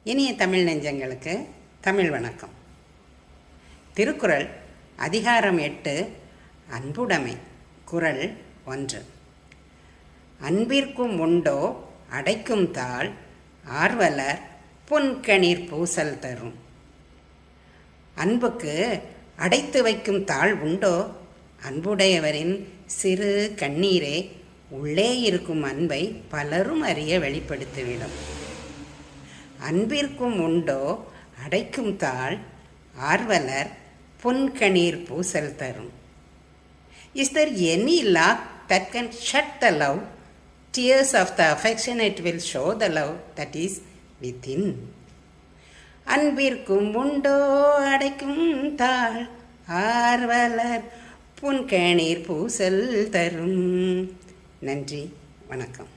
இனிய தமிழ் நெஞ்சங்களுக்கு தமிழ் வணக்கம். திருக்குறள் அதிகாரம் 8 அன்புடைமை. குறள் 1. அன்பிற்கும் உண்டோ அடைக்கும் தாழ் ஆர்வலர் புன்கணீர் பூசல் தரும். அன்புக்கு அடைத்து வைக்கும் தாழ் உண்டோ? அன்புடையவரின் சிறு கண்ணீரே உள்ளே இருக்கும் அன்பை பலரும் அறிய வெளிப்படுத்திவிடும். அன்பிற்கும் உண்டோ அடைக்கும் தாழ் ஆர்வலர் புன்கணீர் பூசல் தரும். Is there any lock that can shut the love? Tears of the affectionate will show the love that is within. அன்பிற்கும் உண்டோ அடைக்கும் தாழ் ஆர்வலர் புன்கணீர் பூசல் தரும். நன்றி, வணக்கம்.